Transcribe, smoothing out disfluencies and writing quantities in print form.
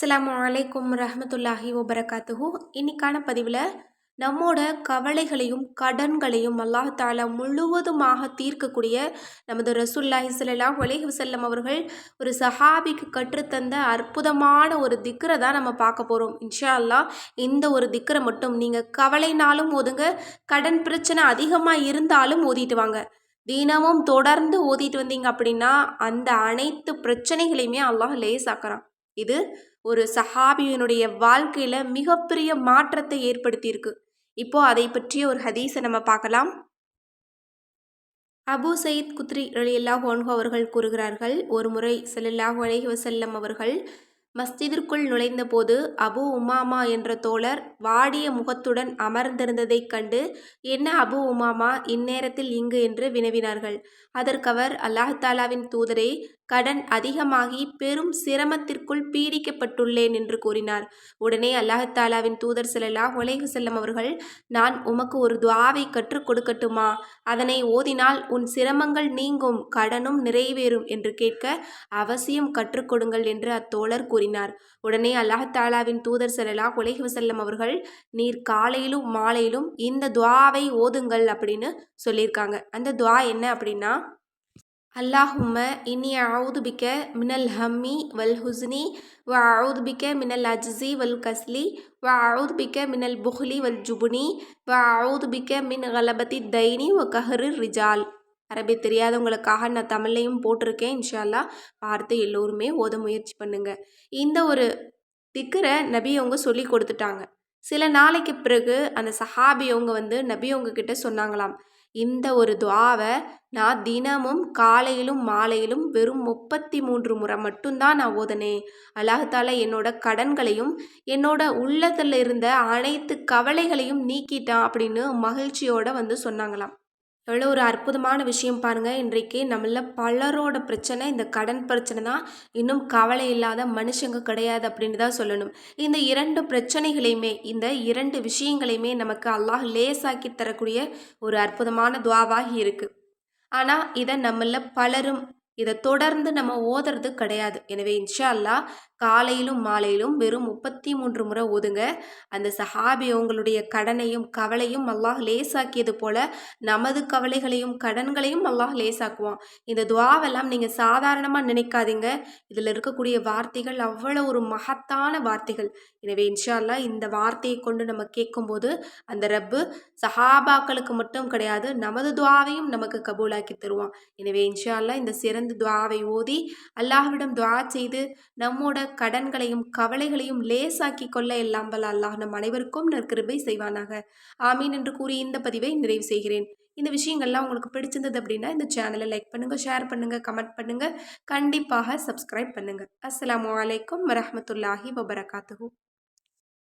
அஸ்ஸலாமு அலைக்கும் ரஹ்மத்துல்லாஹி வபரகாத்துஹு. இன்னைக்கான பதிவில் நம்மோட கவலைகளையும் கடன்களையும் அல்லாஹ் தாலா முழுவதுமாக தீர்க்கக்கூடிய நமது ரசூலுல்லாஹி ஸல்லல்லாஹு அலைஹி வஸல்லம் அவர்கள் ஒரு சஹாபிக்கு கற்றுத்தந்த அற்புதமான ஒரு திக்ரை தான் நம்ம பார்க்க போகிறோம். இன்ஷா அல்லாஹ் இந்த ஒரு திக்ரை மட்டும் நீங்கள் கவலைனாலும் ஓதுங்க, கடன் பிரச்சனை அதிகமாக இருந்தாலும் ஓதிட்டு வாங்க. தினமும் தொடர்ந்து ஓதிட்டு வந்தீங்க அப்படின்னா அந்த அனைத்து பிரச்சனைகளையுமே அல்லாஹ் லேசாக்குறான். இது ஒரு சஹாபியினுடைய வாழ்க்கையில மிகப்பெரிய மாற்றத்தை ஏற்படுத்தியிருக்கு. இப்போ அதை பற்றிய ஒரு ஹதீஸை நம்ம பார்க்கலாம். அபு சயீத் குத்ரி ரலியல்லாஹு அன்ஹு அவர்கள் கூறுகிறார்கள், ஒரு முறை ஸல்லல்லாஹு அலைஹி வஸல்லம் அவர்கள் மஸ்ஜிதிற்குள் நுழைந்தபோது அபு உமாமா என்ற தோழர் வாடிய முகத்துடன் அமர்ந்திருந்ததைக் கண்டு, என்ன அபு உமாமா இந்நேரத்தில் இங்கு என்று வினவினார்கள். அதற்கவர், அல்லாஹ் தாலாவின் தூதரே, கடன் அதிகமாகி பெரும் சிரமத்திற்குள் பீடிக்கப்பட்டுள்ளேன் என்று கூறினார். உடனே அல்லாஹ் தாலாவின் தூதர் ஸல்லல்லாஹு அலைஹி வஸல்லம் அவர்கள், நான் உமக்கு ஒரு துஆவை கற்றுக் கொடுக்கட்டுமா? அதனை ஓதினால் உன் சிரமங்கள் நீங்கும், கடனும் நிறைவேறும் என்று கேட்க, அவசியம் கற்றுக் கொடுங்கள் என்று அத்தோழர் கூறினார். உடனே அல்லாஹ் தாலாவின் தூதர் ஸல்லல்லாஹு அலைஹி வஸல்லம் அவர்கள், நீர் காலையிலும் மாலையிலும் இந்த துஆவை ஓதுங்கள் அப்படின்னு சொல்லியிருக்காங்க. அந்த துஆ என்ன அப்படின்னா, அல்லாஹும்ம இன்னி அஊது பிக்க மினல் ஹம்மி வல் ஹுஸ்னி வ அஊது பிக்க மினல் அஜ்ஸி வல் கஸ்லி வ அஊது பிக்க மினல் புஹ்லி வல் ஜுப்னி வ அஊது பிக்க மின் கலபத்தி தைனி வ கஹ்ரி ரிஜால். அரபி தெரியாதவங்களுக்காக நான் தமிழ்லையும் போட்டிருக்கேன். இன்ஷா அல்லாஹ் பார்த்து எல்லோருமே ஓத முயற்சி பண்ணுங்க. இந்த ஒரு திக்ரை நபி அவங்க சொல்லி கொடுத்துட்டாங்க. சில நாளைக்கு பிறகு அந்த சஹாபி அவங்க நபி அவங்க கிட்ட சொன்னாங்களாம், இந்த ஒரு துஆவை நான் தினமும் காலையிலும் மாலையிலும் வெறும் 33 முறை மட்டும்தான் நான் ஓதனேன். அல்லாஹ் தாலா என்னோட கடன்களையும் என்னோட உள்ளத்தில் இருந்த அனைத்து கவலைகளையும் நீக்கிட்டான் அப்படின்னு மகிழ்ச்சியோட சொன்னாங்களாம். எவ்வளோ ஒரு அற்புதமான விஷயம் பாருங்கள். இன்றைக்கு நம்மள பலரோட பிரச்சனை இந்த கடன் பிரச்சனை தான். இன்னும் கவலை இல்லாத மனுஷங்க கிடையாது அப்படின்னு தான் சொல்லணும். இந்த 2 பிரச்சனைகளையுமே, இந்த 2 விஷயங்களையுமே நமக்கு அல்லாஹ் லேசாக்கி தரக்கூடிய ஒரு அற்புதமான துஆவாகி இருக்கு. ஆனால் இதை நம்மள பலரும் இதை தொடர்ந்து நம்ம ஓதுறது கிடையாது. எனவே இன்ஷா அல்லாஹ் காலையிலும் மாலையிலும் வெறும் 33 முறை ஓதுங்க. அந்த சஹாபி அவங்களுடைய கடனையும் கவலையும் அல்லாஹ் லேசாக்கியது போல நமது கவலைகளையும் கடன்களையும் அல்லாஹ் லேசாக்குவான். இந்த துஆவெல்லாம் நீங்கள் சாதாரணமாக நினைக்காதீங்க. இதில் இருக்கக்கூடிய வார்த்தைகள் அவ்வளோ ஒரு மகத்தான வார்த்தைகள். எனவே இன்ஷா அல்லாஹ் இந்த வார்த்தையை கொண்டு நம்ம கேட்கும்போது அந்த ரப்பு சஹாபாக்களுக்கு மட்டும் கிடையாது, நமது துஆவையும் நமக்கு கபூலாக்கி தருவான். எனவே இன்ஷா அல்லாஹ் இந்த சிறந்த துஆவை ஓதி அல்லாஹ்விடம் துஆ செய்து நம்மோட கடன்களையும் கவலைகளையும் லேசாக்கி கொள்ள எல்லாம் வல்ல அல்லாஹ் நம் அனைவருக்கும் நற்கிருபை செய்வானாக. ஆமீன் என்று கூறி இந்த பதிவை நிறைவு செய்கிறேன். இந்த விஷயங்கள்லாம் உங்களுக்கு பிடிச்சிருந்தது அப்படின்னா இந்த சேனலை லைக் பண்ணுங்க, ஷேர் பண்ணுங்க, கமெண்ட் பண்ணுங்க, கண்டிப்பாக சப்ஸ்கிரைப் பண்ணுங்க. அஸ்ஸலாமு அலைக்கும் வரஹ்மத்துல்லாஹி வபரகாத்துஹு.